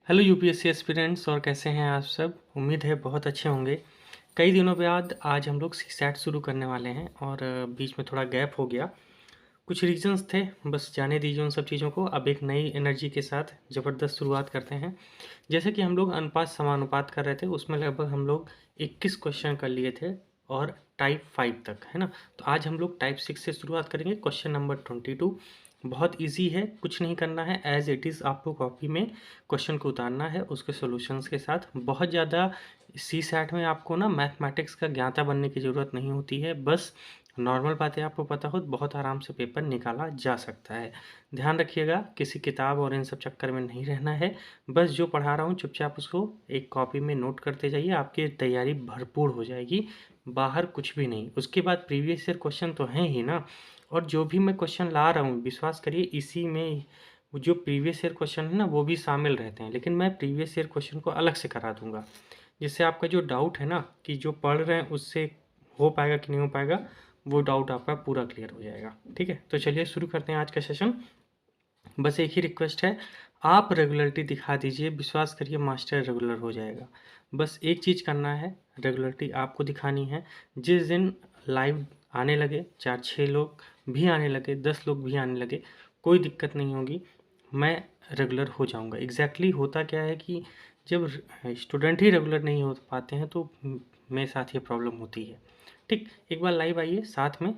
Hello UPSC aspirants, और कैसे हैं आप सब। उम्मीद है बहुत अच्छे होंगे। कई दिनों बाद आज हम लोग सीसैट शुरू करने वाले हैं और बीच में थोड़ा गैप हो गया। कुछ रीजंस थे, बस जाने दीजिए उन सब चीज़ों को। अब एक नई एनर्जी के साथ ज़बरदस्त शुरुआत करते हैं। जैसे कि हम लोग अनुपात समानुपात कर रहे थे, उसमें लगभग हम लोग 21 क्वेश्चन कर लिए थे और टाइप 5 तक, है ना। तो आज हम लोग टाइप 6 से शुरुआत करेंगे। क्वेश्चन नंबर 22 बहुत इजी है, कुछ नहीं करना है, एज इट इज़ आपको कॉपी में क्वेश्चन को उतारना है उसके सॉल्यूशंस के साथ। बहुत ज़्यादा सी सैट में आपको ना मैथमेटिक्स का ज्ञाता बनने की ज़रूरत नहीं होती है, बस नॉर्मल बातें आपको पता हो, बहुत आराम से पेपर निकाला जा सकता है। ध्यान रखिएगा, किसी किताब और इन सब चक्कर में नहीं रहना है। बस जो पढ़ा रहा हूँ चुपचाप उसको एक कॉपी में नोट करते जाइए, आपकी तैयारी भरपूर हो जाएगी। बाहर कुछ भी नहीं। उसके बाद प्रीवियस ईयर क्वेश्चन तो हैं ही ना, और जो भी मैं क्वेश्चन ला रहा हूँ विश्वास करिए इसी में वो जो प्रीवियस ईयर क्वेश्चन है ना वो भी शामिल रहते हैं, लेकिन मैं प्रीवियस ईयर क्वेश्चन को अलग से करा दूंगा, जिससे आपका जो डाउट है ना कि जो पढ़ रहे हैं उससे हो पाएगा कि नहीं हो पाएगा, वो डाउट आपका पूरा क्लियर हो जाएगा। ठीक है, तो चलिए शुरू करते हैं आज का सेशन। बस एक ही रिक्वेस्ट है, आप रेगुलरिटी दिखा दीजिए, विश्वास करिए मास्टर रेगुलर हो जाएगा। बस एक चीज़ करना है, रेगुलरिटी आपको दिखानी है। जिस दिन लाइव आने लगे, 4-6 लोग भी आने लगे, 10 लोग भी आने लगे, कोई दिक्कत नहीं होगी, मैं रेगुलर हो जाऊंगा। एग्जैक्टली होता क्या है कि जब स्टूडेंट ही रेगुलर नहीं हो पाते हैं तो मेरे साथ ये प्रॉब्लम होती है। ठीक, एक बार लाइव आइए, साथ में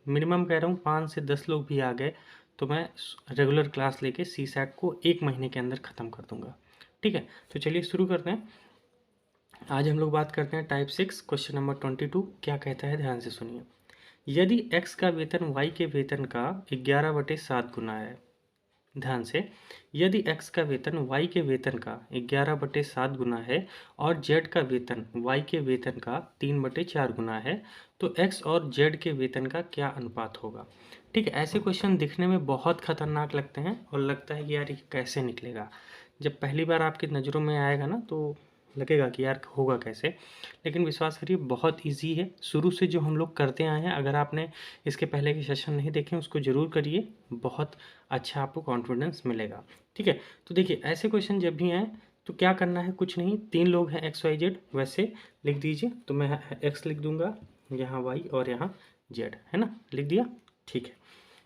मिनिमम कह रहा हूँ 5 से 10 लोग भी आ गए तो मैं रेगुलर क्लास लेके सी सैट को 1 महीने के अंदर ख़त्म कर दूंगा। ठीक है, तो चलिए शुरू करते हैं। आज हम लोग बात करते हैं टाइप 6 क्वेश्चन नंबर 22 क्या कहता है, ध्यान से सुनिए। यदि x का वेतन y के वेतन का 11/7 गुना है, ध्यान से, यदि x का वेतन y के वेतन का 11/7 गुना है और z का वेतन y के वेतन का 3/4 गुना है, तो x और z के वेतन का क्या अनुपात होगा। ठीक है, ऐसे क्वेश्चन दिखने में बहुत खतरनाक लगते हैं और लगता है कि यार ये कैसे निकलेगा। जब पहली बार आपकी नज़रों में आएगा ना तो लगेगा कि यार होगा कैसे, लेकिन विश्वास करिए बहुत इजी है। शुरू से जो हम लोग करते आए हैं, अगर आपने इसके पहले के सेशन नहीं देखे उसको ज़रूर करिए, बहुत अच्छा आपको कॉन्फिडेंस मिलेगा। ठीक है, तो देखिए ऐसे क्वेश्चन जब भी आए तो क्या करना है, कुछ नहीं, 3 लोग हैं एक्स वाई जेड, वैसे लिख दीजिए। तो मैं एक्स लिख दूंगा, यहाँ वाई और यहाँ जेड, है ना, लिख दिया। ठीक है,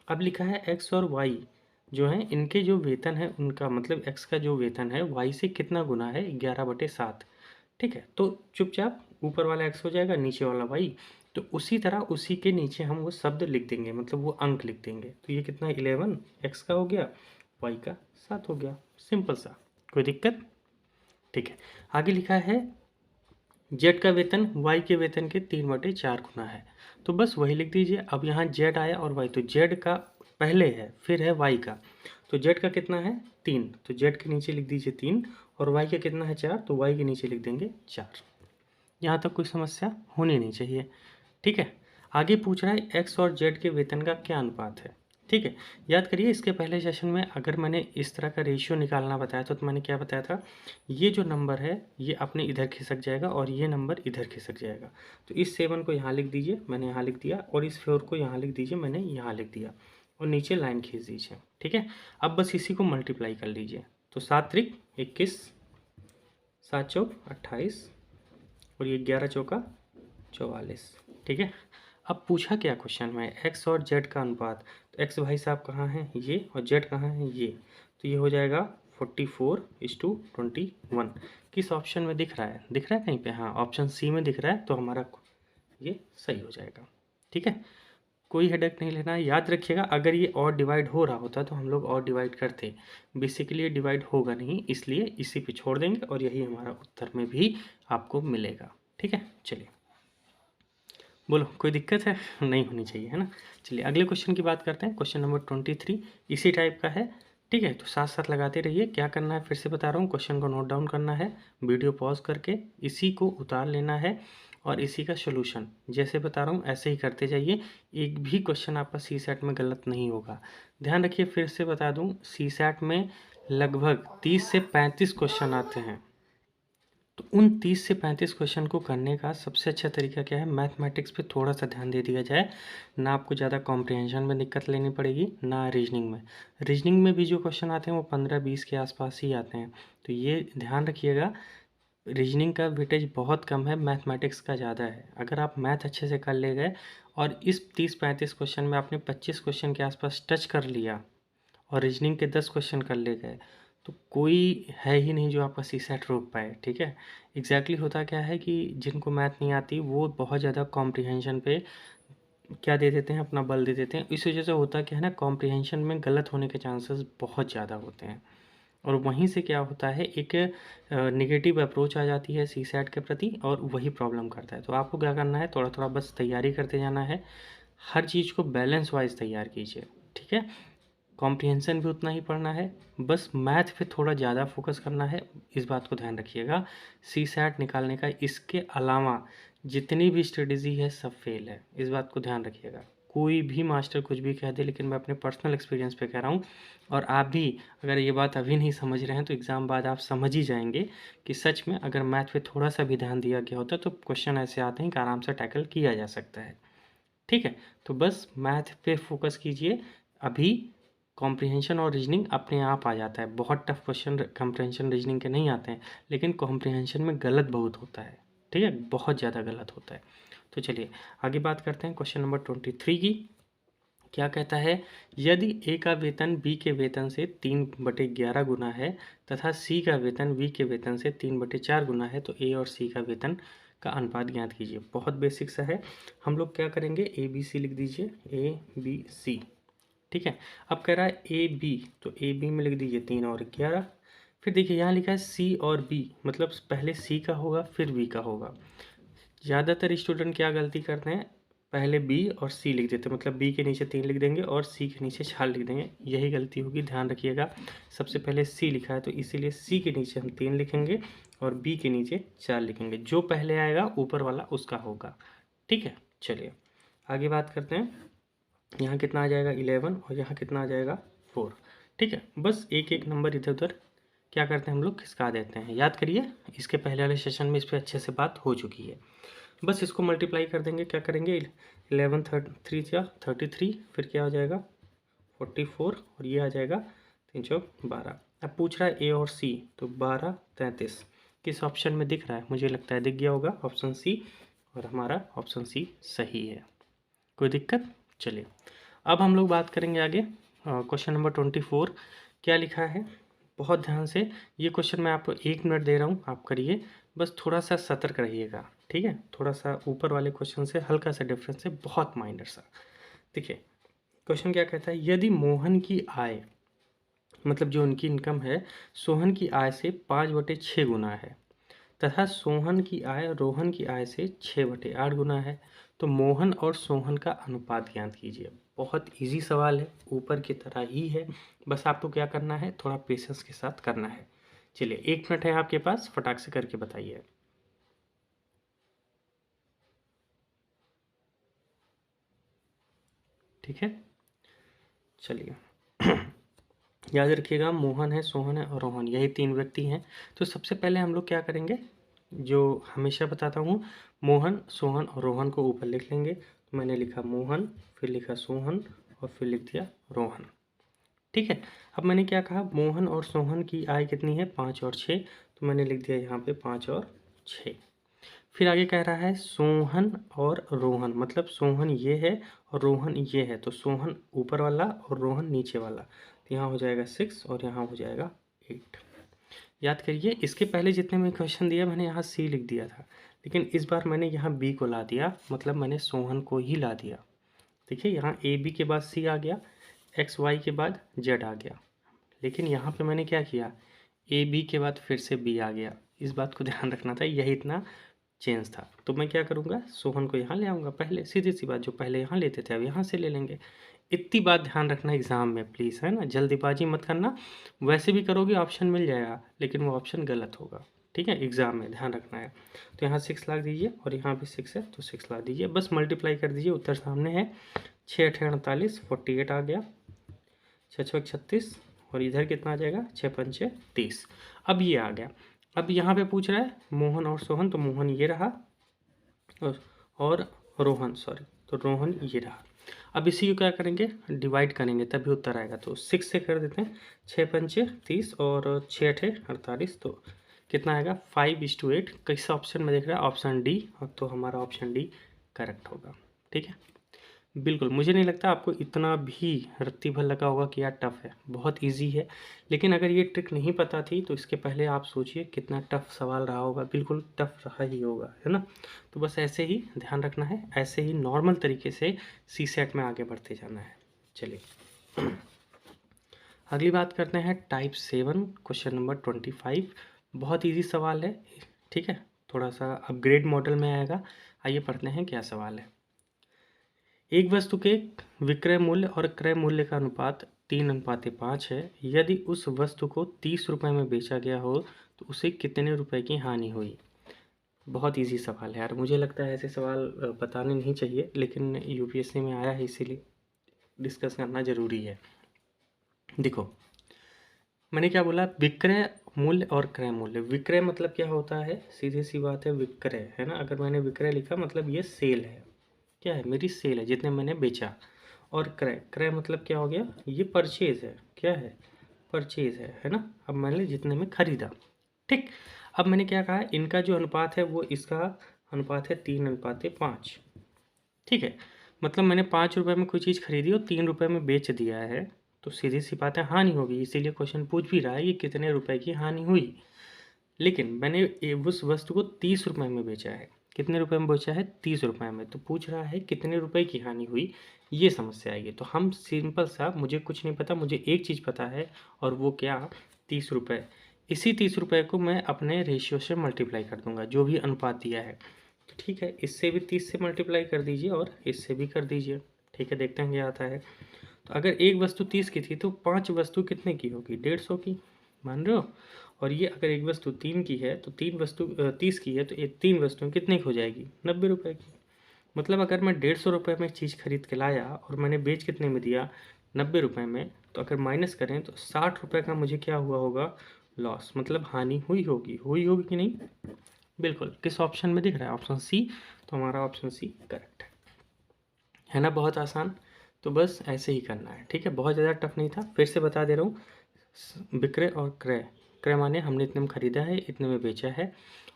अब लिखा है एक्स और वाई जो है इनके जो वेतन है उनका मतलब एक्स का जो वेतन है वाई से कितना गुना है, 11/7। ठीक है, तो चुपचाप ऊपर वाला एक्स हो जाएगा, नीचे वाला वाई। तो उसी तरह उसी के नीचे हम वो शब्द लिख देंगे, मतलब वो अंक लिख देंगे। तो ये कितना, 11 एक्स का हो गया, वाई का 7 हो गया। सिंपल सा, कोई दिक्कत। ठीक है, आगे लिखा है जेड का वेतन वाई के वेतन के 3/4 गुना है, तो बस वही लिख दीजिए। अब यहाँ जेड आया और वाई, तो जेड का पहले है फिर है वाई का, तो जेड का कितना है 3, तो जेड के नीचे लिख दीजिए 3, और वाई का कितना है 4, तो वाई के नीचे लिख देंगे 4। यहाँ तक कोई समस्या होनी नहीं चाहिए। ठीक है, आगे पूछ रहा है एक्स और जेड के वेतन का क्या अनुपात है। ठीक है, याद करिए इसके पहले सेशन में अगर मैंने इस तरह का रेशियो निकालना बताया था तो मैंने क्या बताया था, ये जो नंबर है ये अपने इधर खिसक जाएगा और ये नंबर इधर खिसक जाएगा। तो इस 7 को यहाँ लिख दीजिए, मैंने यहाँ लिख दिया, और इस 4 को यहाँ लिख दीजिए, मैंने यहाँ लिख दिया, और नीचे लाइन खींच दीजिए। ठीक है, अब बस इसी को मल्टीप्लाई कर लीजिए। तो 7 त्रिक 21, 7 चौक 28, और ये 11 चौका 44। ठीक है, अब पूछा क्या क्वेश्चन में, एक्स और जेड का अनुपात। तो एक्स भाई साहब कहाँ हैं, ये, और जेड कहाँ है, ये। तो ये हो जाएगा 44:21। किस ऑप्शन में दिख रहा है, दिख रहा है कहीं पे, हाँ ऑप्शन सी में दिख रहा है, तो हमारा ये सही हो जाएगा। ठीक है, कोई हेडेक नहीं लेना है। याद रखिएगा अगर ये और डिवाइड हो रहा होता तो हम लोग और डिवाइड करते, बेसिकली ये डिवाइड होगा नहीं, इसलिए इसी पे छोड़ देंगे और यही हमारा उत्तर में भी आपको मिलेगा। ठीक है, चलिए बोलो, कोई दिक्कत है, नहीं होनी चाहिए, है ना। चलिए अगले क्वेश्चन की बात करते हैं, क्वेश्चन नंबर 23 इसी टाइप का है। ठीक है, तो साथ साथ लगाते रहिए। क्या करना है फिर से बता रहा हूँ, क्वेश्चन को नोट डाउन करना है, वीडियो पॉज करके इसी को उतार लेना है, और इसी का सोल्यूशन जैसे बता रहा हूँ ऐसे ही करते जाइए। एक भी क्वेश्चन आपका सी सैट में गलत नहीं होगा। ध्यान रखिए, फिर से बता दूँ, सी सैट में लगभग 30 से 35 क्वेश्चन आते हैं, तो उन 30 से 35 क्वेश्चन को करने का सबसे अच्छा तरीका क्या है, मैथमेटिक्स पे थोड़ा सा ध्यान दे दिया जाए। ना आपको ज़्यादा कॉम्प्रिहेंशन में दिक्कत लेनी पड़ेगी, ना रीजनिंग में। रीजनिंग में भी जो क्वेश्चन आते हैं वो 15-20 के आसपास ही आते हैं, तो ये ध्यान रखिएगा। रीजनिंग का वेटेज बहुत कम है, मैथमेटिक्स का ज़्यादा है। अगर आप मैथ अच्छे से कर ले गए और इस 30-35 क्वेश्चन में आपने 25 क्वेश्चन के आसपास टच कर लिया और रीजनिंग के 10 क्वेश्चन कर ले गए, तो कोई है ही नहीं जो आपका सीसैट रोक पाए। ठीक है, एग्जैक्टली होता क्या है कि जिनको मैथ नहीं आती वो बहुत ज़्यादा कॉम्प्रिहेंशन पे क्या दे देते हैं, अपना बल दे देते हैं। इस वजह से होता क्या है ना, कॉम्प्रिहेंशन में गलत होने के चांसेस बहुत ज़्यादा होते हैं, और वहीं से क्या होता है, एक नेगेटिव अप्रोच आ जाती है सीसैट के प्रति, और वही प्रॉब्लम करता है। तो आपको क्या करना है, थोड़ा थोड़ा बस तैयारी करते जाना है, हर चीज़ को बैलेंस वाइज तैयार कीजिए। ठीक है, कॉम्प्रिहेंशन भी उतना ही पढ़ना है, बस मैथ पे थोड़ा ज़्यादा फोकस करना है, इस बात को ध्यान रखिएगा। सीसैट निकालने का इसके अलावा जितनी भी स्ट्रेटजी है सब फेल है, इस बात को ध्यान रखिएगा। कोई भी मास्टर कुछ भी कह दे, लेकिन मैं अपने पर्सनल एक्सपीरियंस पे कह रहा हूँ, और आप भी अगर ये बात अभी नहीं समझ रहे हैं तो एग्ज़ाम बाद आप समझ ही जाएंगे कि सच में अगर मैथ पे थोड़ा सा भी ध्यान दिया गया होता तो क्वेश्चन ऐसे आते हैं कि आराम से टैकल किया जा सकता है। ठीक है, तो बस मैथ पे फोकस कीजिए अभी। कॉम्प्रिहेंशन और रीजनिंग अपने आप आ जाता है, बहुत टफ क्वेश्चन कॉम्प्रिहेंशन रीजनिंग के नहीं आते हैं, लेकिन कॉम्प्रिहेंशन में गलत बहुत होता है। ठीक है, बहुत ज़्यादा गलत होता है। तो चलिए आगे बात करते हैं क्वेश्चन नंबर 23 की। क्या कहता है, यदि ए का वेतन बी के वेतन से 3/11 गुना है तथा सी का वेतन बी के वेतन से 3/4 गुना है, तो ए और सी का वेतन का अनुपात ज्ञात कीजिए। बहुत बेसिक सा है, हम लोग क्या करेंगे, ए बी सी लिख दीजिए, ए बी सी। ठीक है, अब कह रहा है ए बी, तो ए बी में लिख दीजिए 3 और 11। फिर देखिए यहाँ लिखा है सी और बी, मतलब पहले सी का होगा फिर बी का होगा। ज़्यादातर स्टूडेंट क्या गलती करते हैं, पहले बी और सी लिख देते हैं, मतलब बी के नीचे 3 लिख देंगे और सी के नीचे 4 लिख देंगे, यही गलती होगी, ध्यान रखिएगा। सबसे पहले सी लिखा है तो इसीलिए सी के नीचे हम 3 लिखेंगे और बी के नीचे 4 लिखेंगे, जो पहले आएगा ऊपर वाला उसका होगा। ठीक है, चलिए आगे बात करते हैं। यहाँ कितना आ जाएगा 11 और यहाँ कितना आ जाएगा 4। ठीक है, बस एक एक नंबर इधर उधर क्या करते हैं हम लोग, खिसका देते हैं। याद करिए, इसके पहले वाले सेशन में इस पर अच्छे से बात हो चुकी है। बस इसको मल्टीप्लाई कर देंगे, क्या करेंगे, 11 3 या 33, फिर क्या हो जाएगा 44, और ये आ जाएगा 3 चौक 12। अब पूछ रहा है ए और सी, तो 12 33 किस ऑप्शन में दिख रहा है, मुझे लगता है दिख गया होगा, ऑप्शन सी, और हमारा ऑप्शन सी सही है। कोई दिक्कत, चलिए अब हम लोग बात करेंगे आगे। क्वेश्चन नंबर 24 क्या लिखा है, बहुत ध्यान से, ये क्वेश्चन मैं आपको 1 मिनट दे रहा हूँ, आप करिए, बस थोड़ा सा सतर्क रहिएगा। ठीक है, थोड़ा सा ऊपर वाले क्वेश्चन से हल्का सा डिफरेंस है, बहुत माइनर सा। देखिए क्वेश्चन क्या कहता है, यदि मोहन की आय, मतलब जो उनकी इनकम है, सोहन की आय से 5/6 गुना है, तथा सोहन की आय रोहन की आय से 6/8 गुना है, तो मोहन और सोहन का अनुपात ज्ञात कीजिए। बहुत इजी सवाल है, ऊपर की तरह ही है, बस आपको क्या करना है, थोड़ा पेशेंस के साथ करना है। चलिए 1 मिनट है आपके पास, फटाक से करके बताइए। ठीक है, चलिए याद रखिएगा, मोहन है, सोहन है और रोहन, यही 3 व्यक्ति हैं। तो सबसे पहले हम लोग क्या करेंगे, जो हमेशा बताता हूँ, मोहन सोहन और रोहन को ऊपर लिख लेंगे। तो मैंने लिखा मोहन, फिर लिखा सोहन, और फिर लिख दिया रोहन। ठीक है, अब मैंने क्या कहा, मोहन और सोहन की आय कितनी है, 5 और 6, तो मैंने लिख दिया यहाँ पे 5 और 6। फिर आगे कह रहा है सोहन और रोहन, मतलब सोहन ये है और रोहन ये है, तो सोहन ऊपर वाला और रोहन नीचे वाला, तो यहाँ हो जाएगा 6 और यहाँ हो जाएगा 8। याद करिए, इसके पहले जितने में क्वेश्चन दिया मैंने यहाँ सी लिख दिया था, लेकिन इस बार मैंने यहाँ बी को ला दिया, मतलब मैंने सोहन को ही ला दिया। देखिए यहाँ ए बी के बाद सी आ गया, एक्स वाई के बाद जेड आ गया, लेकिन यहाँ पे मैंने क्या किया, ए बी के बाद फिर से बी आ गया। इस बात को ध्यान रखना था, यही इतना चेंज था। तो मैं क्या करूँगा, सोहन को यहाँ ले आऊँगा पहले, सीधी सी बात, जो पहले यहाँ लेते थे अब यहाँ से ले लेंगे। इतनी बात ध्यान रखना एग्ज़ाम में प्लीज़, है ना, जल्दीबाजी मत करना। वैसे भी करोगे ऑप्शन मिल जाएगा, लेकिन वो ऑप्शन गलत होगा। ठीक है, एग्ज़ाम में ध्यान रखना है। तो यहाँ 6 ला दीजिए और यहाँ भी 6 है तो 6 ला दीजिए, बस मल्टीप्लाई कर दीजिए, उत्तर सामने है। 6 8 48, 48 आ गया, 6 6 36, और इधर कितना आ जाएगा, 6 5 30। अब ये आ गया, अब यहाँ पे पूछ रहा है मोहन और सोहन, तो मोहन ये रहा और रोहन, सॉरी, तो रोहन ये रहा। अब इसी को क्या करेंगे, डिवाइड करेंगे तभी उत्तर आएगा। तो 6 से कर देते हैं, 6 पंचे 30 और 6 अठे 48, तो कितना आएगा 5:8। किस ऑप्शन में देख रहा है, ऑप्शन डी, तो हमारा ऑप्शन डी करेक्ट होगा। ठीक है, बिल्कुल, मुझे नहीं लगता आपको इतना भी रत्ती भर लगा होगा कि यार टफ़ है, बहुत इजी है। लेकिन अगर ये ट्रिक नहीं पता थी तो इसके पहले आप सोचिए कितना टफ़ सवाल रहा होगा, बिल्कुल टफ़ रहा ही होगा, है ना। तो बस ऐसे ही ध्यान रखना है, ऐसे ही नॉर्मल तरीके से सी सेट में आगे बढ़ते जाना है। चलिए अगली बात करते हैं टाइप 7, क्वेश्चन नंबर 25। बहुत ईजी सवाल है, ठीक है, थोड़ा सा अपग्रेड मॉडल में आएगा। आइए पढ़ते हैं क्या सवाल है। एक वस्तु के विक्रय मूल्य और क्रय मूल्य का अनुपात 3:5 है। यदि उस वस्तु को 30 रुपये में बेचा गया हो तो उसे कितने रुपए की हानि हुई। बहुत इजी सवाल है यार, मुझे लगता है ऐसे सवाल बताने नहीं चाहिए, लेकिन यूपीएससी में आया है इसीलिए डिस्कस करना ज़रूरी है। देखो मैंने क्या बोला, विक्रय मूल्य और क्रय मूल्य। विक्रय मतलब क्या होता है, सीधी सी बात है, विक्रय है ना। अगर मैंने विक्रय लिखा मतलब ये सेल है, क्या है, मेरी सेल है, जितने मैंने बेचा। और क्रय, क्रय मतलब क्या हो गया, ये परचेज है, क्या है, परचेज है ना। अब मैंने जितने में खरीदा, ठीक। अब मैंने क्या कहा, इनका जो अनुपात है वो इसका अनुपात है 3:5, ठीक है। मतलब मैंने 5 रुपये में कोई चीज़ खरीदी और 3 रुपये में बेच दिया है, तो सीधी सी बात है हानि होगी। इसीलिए क्वेश्चन पूछ भी रहा है कि कितने रुपए की हानि हुई। लेकिन मैंने उस वस्तु को 30 रुपये में बेचा है। कितने रुपए में बेचा है, 30 रुपये में। तो पूछ रहा है कितने रुपए की हानि हुई, ये समस्या आएगी। तो हम सिंपल सा, मुझे कुछ नहीं पता, मुझे एक चीज़ पता है, और वो क्या, 30 रुपये। इसी 30 रुपये को मैं अपने रेशियो से मल्टीप्लाई कर दूंगा, जो भी अनुपात दिया है। तो ठीक है, इससे भी 30 से मल्टीप्लाई कर दीजिए और इससे भी कर दीजिए। ठीक है, देखते हैं क्या आता है। तो अगर एक वस्तु 30 की थी तो 5 वस्तु कितने की होगी, 150 की, मान रहे हो। और ये अगर एक वस्तु 3 की है तो 3 वस्तु 30 की है, तो ये 3 वस्तुएं कितने की हो जाएगी, 90 रुपये की। मतलब अगर मैं 150 रुपये में चीज़ खरीद के लाया और मैंने बेच कितने में दिया, 90 रुपये में, तो अगर माइनस करें तो 60 रुपये का मुझे क्या हुआ होगा, लॉस, मतलब हानि हुई होगी, कि नहीं। बिल्कुल, किस ऑप्शन में दिख रहा है, ऑप्शन सी। तो हमारा ऑप्शन सी करेक्ट है ना, बहुत आसान। तो बस ऐसे ही करना है, ठीक है, बहुत ज़्यादा टफ नहीं था। फिर से बता दे रहा हूँ, विक्रय और क्रय। क्रय माने हमने इतने में खरीदा है, इतने में बेचा है,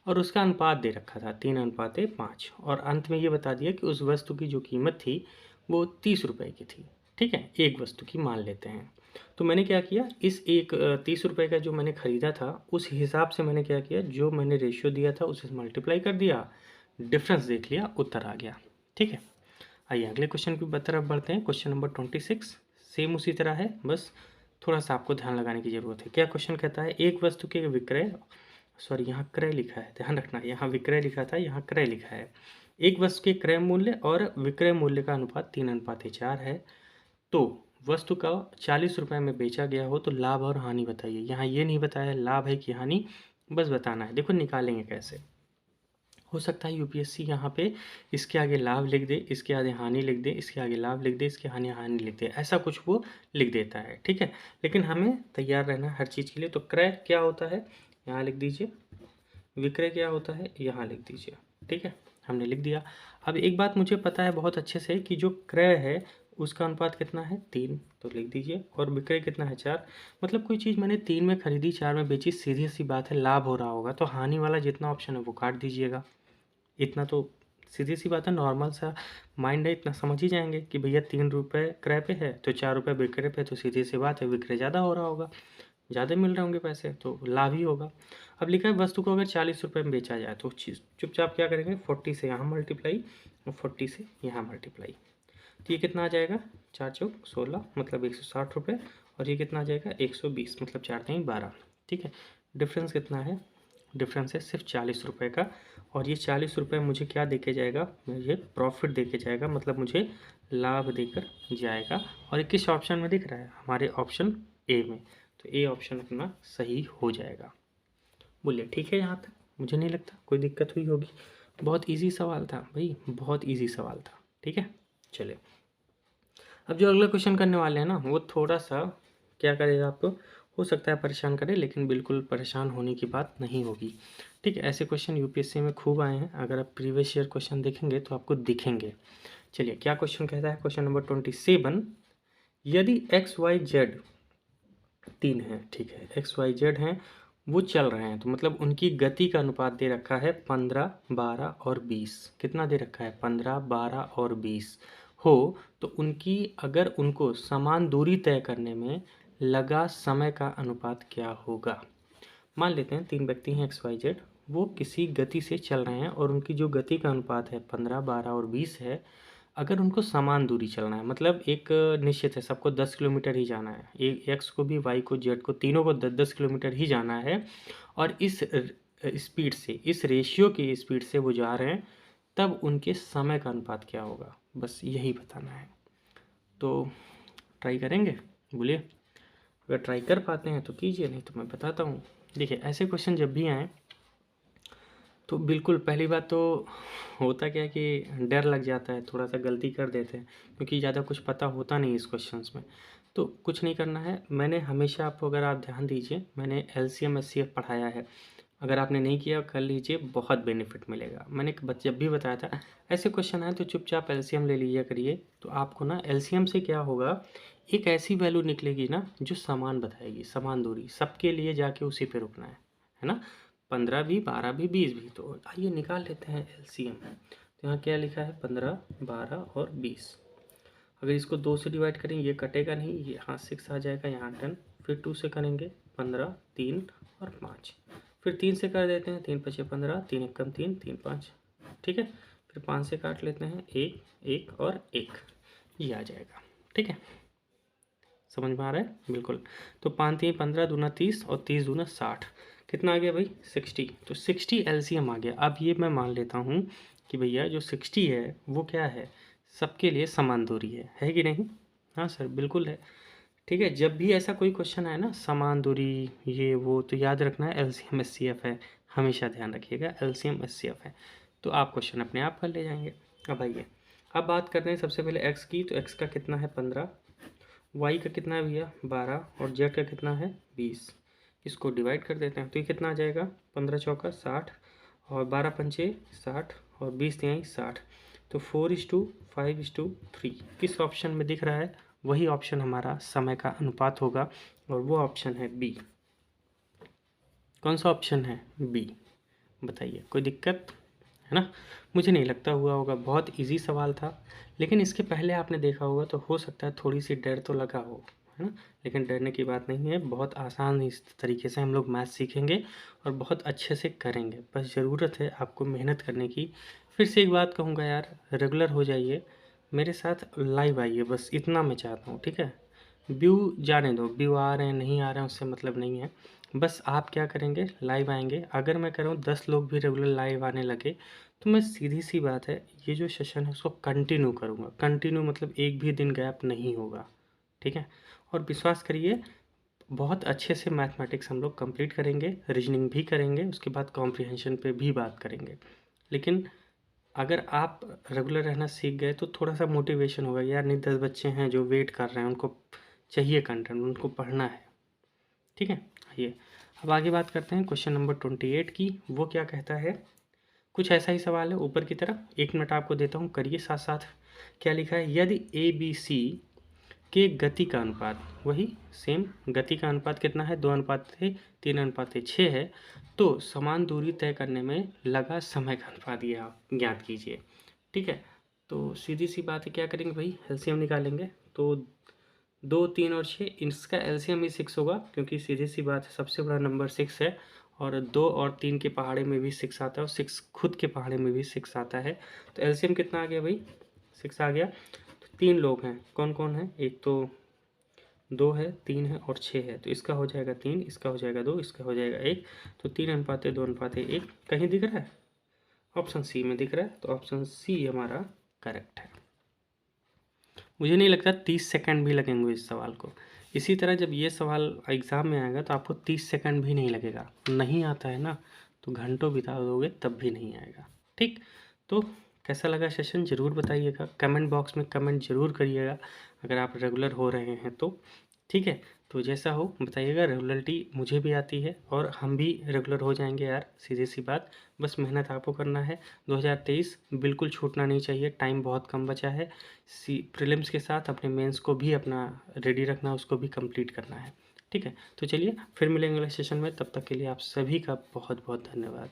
और उसका अनुपात दे रखा था 3:5, और अंत में ये बता दिया कि उस वस्तु की जो कीमत थी वो 30 रुपये की थी। ठीक है, एक वस्तु की मान लेते हैं। तो मैंने क्या किया, इस एक 30 रुपये का जो मैंने ख़रीदा था उस हिसाब से मैंने क्या किया, जो मैंने रेशियो दिया था उसे मल्टीप्लाई कर दिया, डिफरेंस देख लिया, उत्तर आ गया। ठीक है, आइए अगले क्वेश्चन की तरफ बढ़ते हैं। क्वेश्चन नंबर 26 सेम उसी तरह है, बस थोड़ा सा आपको ध्यान लगाने की ज़रूरत है। क्या क्वेश्चन कहता है, एक वस्तु के विक्रय, सॉरी यहाँ क्रय लिखा है, ध्यान रखना, यहाँ विक्रय लिखा था, यहाँ क्रय लिखा है। एक वस्तु के क्रय मूल्य और विक्रय मूल्य का अनुपात 3:4 है। तो वस्तु का 40 रुपये में बेचा गया हो तो लाभ और हानि बताइए। यहाँ ये नहीं बताया लाभ है कि हानि, बस बताना है। देखो निकालेंगे कैसे। हो सकता है यूपीएससी यहाँ पे इसके आगे लाभ लिख दे, इसके आगे हानि लिख दे, इसके आगे लाभ लिख दे, इसके हानि लिख दे, ऐसा कुछ वो लिख देता है, ठीक है। लेकिन हमें तैयार रहना है हर चीज़ के लिए। तो क्रय क्या होता है, यहाँ लिख दीजिए, विक्रय क्या होता है, यहाँ लिख दीजिए, ठीक है, हमने लिख दिया। अब एक बात मुझे पता है बहुत अच्छे से कि जो क्रय है उसका अनुपात कितना है, 3, तो लिख दीजिए, और विक्रय कितना है, 4। मतलब कोई चीज़ मैंने 3 में खरीदी, 4 में बेची, सीधी सी बात है लाभ हो रहा होगा, तो हानि वाला जितना ऑप्शन है वो काट दीजिएगा। इतना तो सीधी सी बात है, नॉर्मल सा माइंड है, इतना समझ ही जाएंगे कि भैया 3 रुपये क्रय पे है तो 4 रुपये विक्रय पे, तो सीधी सी बात है विक्रय ज़्यादा हो रहा होगा, ज़्यादा मिल रहे होंगे पैसे, तो लाभ ही होगा। अब लिखा है वस्तु को अगर 40 रुपये में बेचा जाए तो चीज़ चुपचाप क्या करेंगे, 40 से यहाँ मल्टीप्लाई और 40 से यहाँ मल्टीप्लाई। तो ये कितना आ जाएगा, 4 चौक 16, मतलब 160 रुपये, और ये कितना आ जाएगा 120, मतलब 4 3 12। ठीक है, डिफरेंस कितना है, डिफरेंस है सिर्फ 40 रुपये का। और ये 40 रुपये मुझे क्या देके जाएगा, मुझे प्रॉफिट देके जाएगा, मतलब मुझे लाभ देकर जाएगा। और ये किस ऑप्शन में दिख रहा है, हमारे ऑप्शन ए में। तो ए ऑप्शन अपना सही हो जाएगा। बोलिए ठीक है, यहाँ तक मुझे नहीं लगता कोई दिक्कत हुई होगी। बहुत इजी सवाल था भाई, बहुत इजी सवाल था, ठीक है। चलिए अब जो अगला क्वेश्चन करने वाले हैं ना, वो थोड़ा सा क्या करेगा आपको, हो सकता है परेशान करे, लेकिन बिल्कुल परेशान होने की बात नहीं होगी। ठीक है, ऐसे क्वेश्चन यूपीएससी में खूब आए हैं, अगर आप प्रीवियस ईयर क्वेश्चन देखेंगे तो आपको दिखेंगे। चलिए, क्या क्वेश्चन कहता है, क्वेश्चन नंबर 27, यदि एक्स वाई जेड 3 है, ठीक है, एक्स वाई जेड हैं, वो चल रहे हैं, तो मतलब उनकी गति का अनुपात दे रखा है 15, 12 और 20। कितना दे रखा है, 15, 12 और 20 हो, तो उनकी, अगर उनको समान दूरी तय करने में लगा समय का अनुपात क्या होगा। मान लेते हैं 3 व्यक्ति हैं एक्स वाई जेड, वो किसी गति से चल रहे हैं और उनकी जो गति का अनुपात है 15, 12 और 20 है। अगर उनको समान दूरी चलना है, मतलब एक निश्चित है, सबको 10 किलोमीटर ही जाना है, एक एक्स को भी, वाई को, जेड को, तीनों को 10-10 किलोमीटर ही जाना है, और इस स्पीड से, इस रेशियो की स्पीड से वो जा रहे हैं, तब उनके समय का अनुपात क्या होगा, बस यही बताना है। तो ट्राई करेंगे, बोलिए, अगर ट्राई कर पाते हैं तो कीजिए, नहीं तो मैं बताता हूँ। देखिए, ऐसे क्वेश्चन जब भी आएँ तो बिल्कुल पहली बात तो होता क्या है कि डर लग जाता है, थोड़ा सा गलती कर देते हैं, क्योंकि ज़्यादा कुछ पता होता नहीं इस क्वेश्चंस में। तो कुछ नहीं करना है, मैंने हमेशा आपको, अगर आप ध्यान दीजिए, मैंने एलसीएम एचसीएफ पढ़ाया है, अगर आपने नहीं किया कर लीजिए, बहुत बेनिफिट मिलेगा। मैंने जब भी बताया था, ऐसे क्वेश्चन आए तो चुपचाप एलसीएम ले लीजिए करिए, तो आपको ना एलसीएम से क्या होगा, एक ऐसी वैल्यू निकलेगी ना जो समान बताएगी, समान दूरी, सबके लिए जाके उसी पे रुकना है ना, 15 भी, 12 भी, 20 भी। तो आइए निकाल लेते हैं एलसीएम। तो यहाँ क्या लिखा है, 15, 12 और 20। अगर इसको 2 से डिवाइड करें, ये कटेगा नहीं, ये यहाँ 6 आ जाएगा, यहाँ 10, फिर 2 से करेंगे 15, 3 और 5, फिर 3 से कर देते हैं, 3 पचे 15, 3 एक कम 3, 3 5, ठीक है, फिर 5 से काट लेते हैं, 1, 1 और 1, ये आ जाएगा। ठीक है, समझ में आ रहा है, बिल्कुल। तो 5 3 15 दूना 30 और 30 दूना 60, कितना आ गया भाई, 60। तो 60 एलसीएम आ गया। अब ये मैं मान लेता हूँ कि भैया जो 60 है वो क्या है, सबके लिए समान दूरी है कि नहीं। हाँ सर, बिल्कुल है। ठीक है, जब भी ऐसा कोई क्वेश्चन आए ना, समान दूरी ये वो, तो याद रखना है एलसीएम एचसीएफ है, हमेशा ध्यान रखिएगा, एलसीएम एचसीएफ है, तो आप क्वेश्चन अपने आप कर ले जाएंगे। अब आइए, अब बात करते हैं सबसे पहले एक्स की। तो एक्स का कितना है, 15, वाई का कितना है भैया, 12, और जेड का कितना है, 20। इसको डिवाइड कर देते हैं, तो ये कितना आ जाएगा, 15 चौका 60, और 12 पंचे 60, और 20 तिहाई 60। तो 4:5:3 किस ऑप्शन में दिख रहा है, वही ऑप्शन हमारा समय का अनुपात होगा, और वो ऑप्शन है बी। कौन सा ऑप्शन है, बी। बताइए, कोई दिक्कत है ना। मुझे नहीं लगता हुआ होगा, बहुत इजी सवाल था, लेकिन इसके पहले आपने देखा होगा तो हो सकता है थोड़ी सी डर तो लगा हो, है ना, लेकिन डरने की बात नहीं है, बहुत आसान इस तरीके से हम लोग मैथ सीखेंगे और बहुत अच्छे से करेंगे, बस ज़रूरत है आपको मेहनत करने की। फिर से एक बात कहूँगा यार, रेगुलर हो जाइए, मेरे साथ लाइव आइए, बस इतना मैं चाहता हूँ। ठीक है, व्यू जाने दो, व्यू आ रहे हैं नहीं आ रहे हैं उससे मतलब नहीं है, बस आप क्या करेंगे, लाइव आएंगे। अगर मैं कह रहा हूँ 10 लोग भी रेगुलर लाइव आने लगे, तो मैं सीधी सी बात है, ये जो सेशन है उसको कंटिन्यू करूँगा, कंटिन्यू मतलब एक भी दिन गैप नहीं होगा। ठीक है, और विश्वास करिए, बहुत अच्छे से मैथमेटिक्स हम लोग कंप्लीट करेंगे, रीजनिंग भी करेंगे, उसके बाद कॉम्प्रिहेंशन पे भी बात करेंगे। लेकिन अगर आप रेगुलर रहना सीख गए तो थोड़ा सा मोटिवेशन होगा, यार नहीं 10 बच्चे हैं जो वेट कर रहे हैं, उनको चाहिए कंटेंट, उनको पढ़ना है। ठीक है, आइए अब आगे बात करते हैं क्वेश्चन नंबर 28 की। वो क्या कहता है, कुछ ऐसा ही सवाल है ऊपर की तरफ, 1 मिनट आपको देता हूँ, करिए साथ साथ। क्या लिखा है, यदि ए बी सी के गति का अनुपात, वही सेम गति का अनुपात कितना है, 2:3:6 है, तो समान दूरी तय करने में लगा समय का अनुपात ये आप ज्ञात कीजिए। ठीक है, तो सीधी सी बात है, क्या करेंगे भाई, एलसीएम निकालेंगे। तो 2, 3 और 6, इसका एलसीएम ही 6 होगा, क्योंकि सीधी सी बात है सबसे बड़ा नंबर 6 है, और 2 और 3 के पहाड़े में भी 6 आता है, और 6 खुद के पहाड़े में भी 6 आता है। तो एलसीएम कितना आ गया भाई, 6 आ गया। तो 3 लोग हैं, कौन कौन है, एक तो 2 है, 3 है और 6 है, तो इसका हो जाएगा 3, इसका हो जाएगा 2, इसका हो जाएगा 1। तो 3:2:1 कहीं दिख रहा है, ऑप्शन सी में दिख रहा है, तो ऑप्शन सी हमारा करेक्ट है। मुझे नहीं लगता 30 सेकंड भी लगेंगे इस सवाल को। इसी तरह जब ये सवाल एग्ज़ाम में आएगा तो आपको 30 सेकंड भी नहीं लगेगा, नहीं आता है ना, तो घंटों बिता दोगे तब भी नहीं आएगा। ठीक, तो कैसा लगा सेशन ज़रूर बताइएगा, कमेंट बॉक्स में कमेंट ज़रूर करिएगा, अगर आप रेगुलर हो रहे हैं तो। ठीक है, तो जैसा हो बताइएगा, रेगुलरिटी मुझे भी आती है और हम भी रेगुलर हो जाएंगे यार, सीधी सी बात। बस मेहनत आपको करना है। 2023 बिल्कुल छूटना नहीं चाहिए, टाइम बहुत कम बचा है। प्रीलिम्स के साथ अपने मेंस को भी अपना रेडी रखना, उसको भी कंप्लीट करना है। ठीक है, तो चलिए फिर मिलेंगे अगले सेशन में। तब तक के लिए आप सभी का बहुत बहुत धन्यवाद।